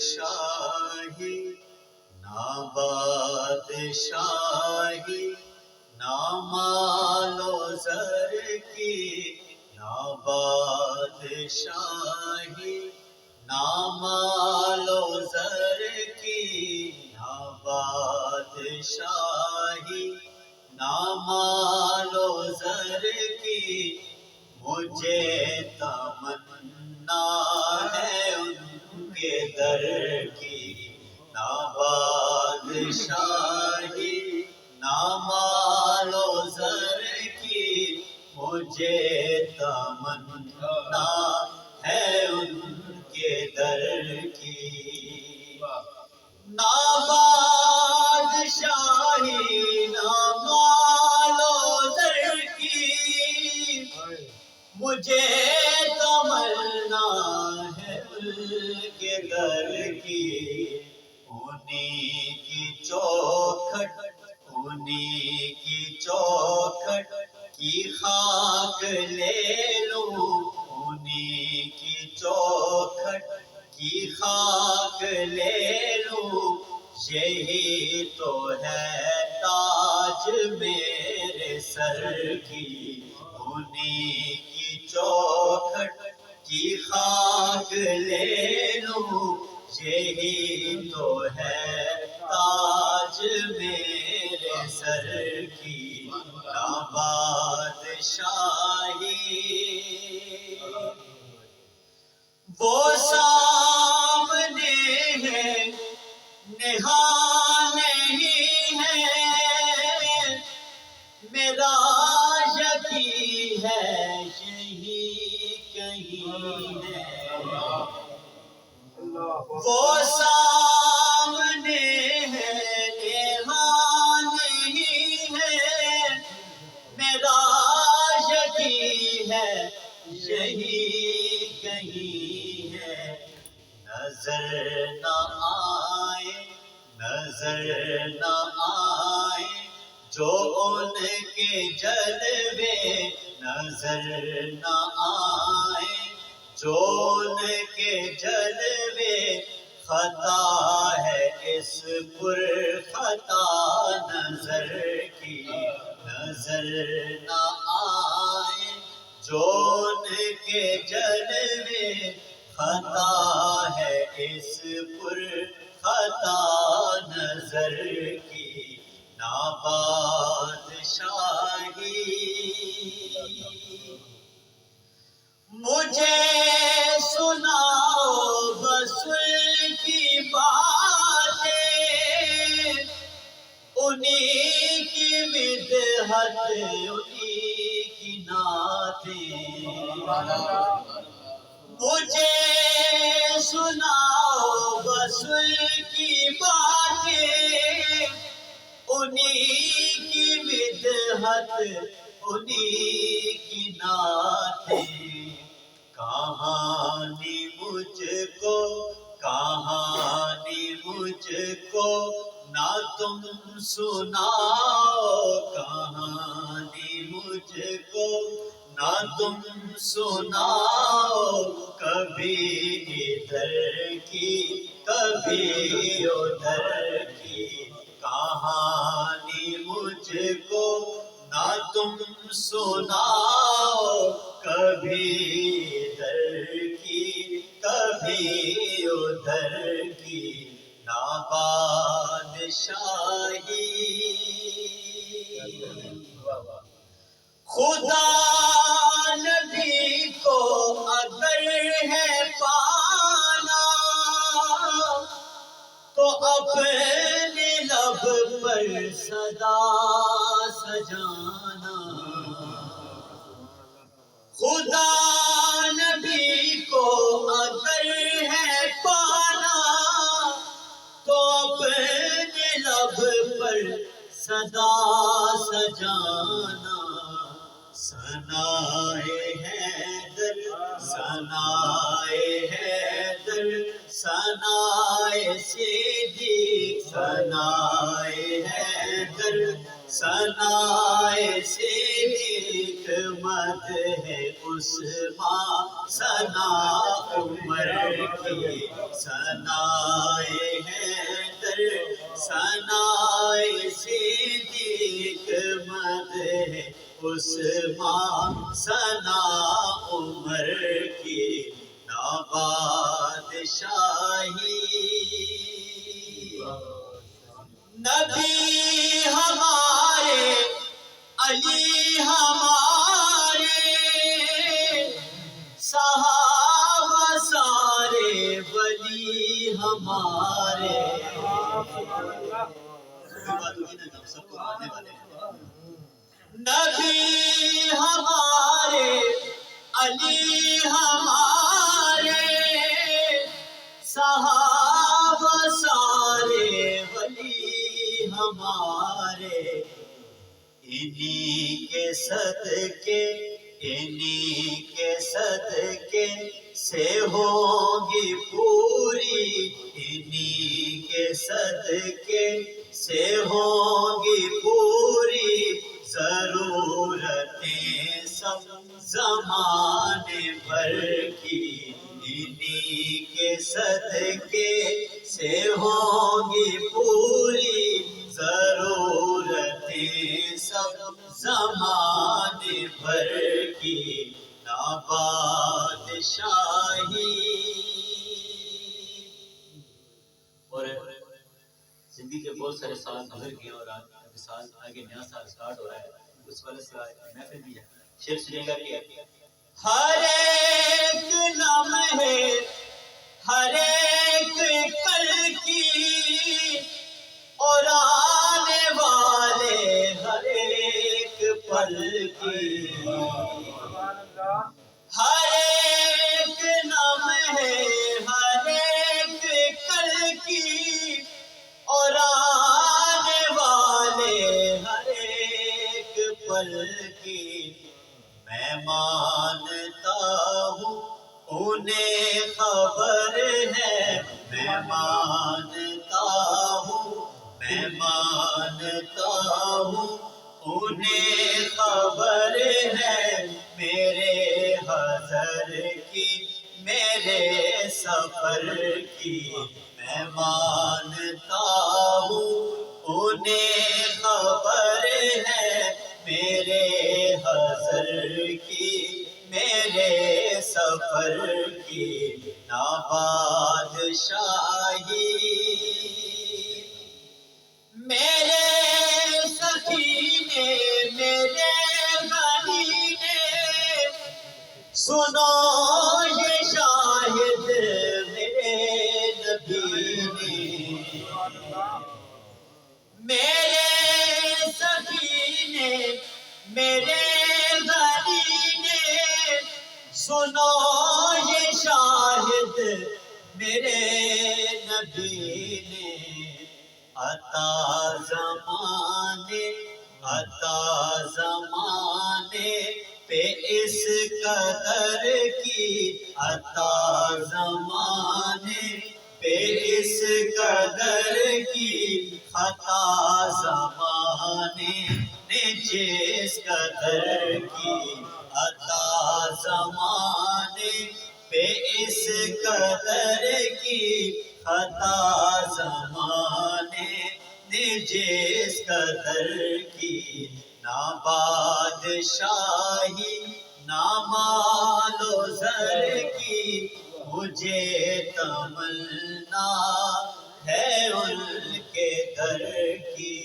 بادشاہی نہ بادشاہی نہ مال و زر کی، نہ بادشاہی نہ مال و زر کی، نہ بادشاہی نہ مال و زر کی، مجھے تمنا ہے ان کے در کی، نہ بادشاہی نہ مال و زر کی، مجھے تمنا ہے ان کے در کی، نہ بادشاہی نہ مال و زر کی، مجھے تمنا ہے ان کے در کی، انہی کی چوکھٹ انہی کی چوکھٹ کی خاک لے لوں، انہی کی چوکھٹ کی خاک لے لوں، یہی تو ہے تاج میرے سر کی، انہی کی چوکھٹ کی خاک لے لوں، یہی تو ہے تاج میرے سر کی، نہ بادشاہی وہ سامنے ہے نہاں نہیں ہے، میرا یقین ہے یہی کہیں ہے، وہ سامنے ہے نہاں نہیں ہے، میرا یقین ہے یہی کہیں ہے، نظر نہ آئے نظر نہ آئے جو ان کے جلوے، نظر نہ آئے جو ان کے جلوے، خطا ہے اس پر خطا نظر کی، نظر نہ آئے جو ان کے جلوے، خطا ہے اس پر خطا نظر کی، نہ بادشاہی مجھے سناؤ بس ان کی باتیں، انہی کی مدحت انہی کی نعتیں، مجھے سناؤ بس ان کی باتیں، انہی کی مدحت انہی کی نعتیں، کہانی مجھ کو کہانی مجھ کو نہ تم سناؤ، کہانی مجھ کو نہ تم سناؤ، کبھی ادھر کی کبھی ادھر کی، کہانی مجھ کو نہ تم سناؤ، کبھی ادھر کی کبھی ادھر کی، نہ بادشاہی خدا نبی کو اگر ہے پانا، تو اپنے لب پر صدا سجانا، خدا نبی کو اگر ہے پانا، تو اپنے لب پر صدا سجانا، ثنائے حیدر ثنائے حیدر ثنائے صدیق ثنائے حیدر ثنائے سے حکمت ہے عثمان ثنا عمر کی ثنائے حیدر ثنائے سے حکمت ہے عثمان ثنا عمر کی بادشاہی نبی ہمارے علی ہمارے صحابہ سارے ولی ہمارے نبی ہمارے علی ہمارے صحابہ سارے ولی ہمارے انہی کے صدقے سے ہوگی پوری انہی کے صدقے سے ہوگی پوری ضرورتیں سب زمانے بھر کی انہی کے صدقے سے ہوگی پوری ضرورتیں سب زمانے بھر کی بادشاہی. اور زندگی کے بہت سارے سال گزر گئے اور آج سال آگے نیا سال سٹارٹ ہو رہا ہے. اس وجہ سے محفل بھی ہے. شعر سنیے گا کہ ہر ایک لمحے ہر ایک کل کی اور آنے والے ہر ایک پل کی ہر ایک لمحے ہر ایک کل کی اور آنے والے ہر ایک پل کی میں مانتا ہوں انہیں خبر ہے میں مانتا ہوں انہیں خبر ہے میرے حضر کی میرے سفر کی میں مانتا ہوں انہیں خبر ہے میرے حضر کی میرے سفر کی بادشاہی. میرے سکینے میرے غنی نے سنو یہ شاہد میرے نبی نے میرے سکینے میرے غنی نے سنو یہ شاہد میرے نبی نے عطا زمانے پہ اس قدر کی عطا زمانے پہ اس قدر کی خطا زمانے نے جس قدر کی عطا زمانے پہ اس قدر کی خطا زمانے نے جس قدر کی نہ بادشاہی نہ مال و زر کی مجھے تمنا ہے ان کے در کی.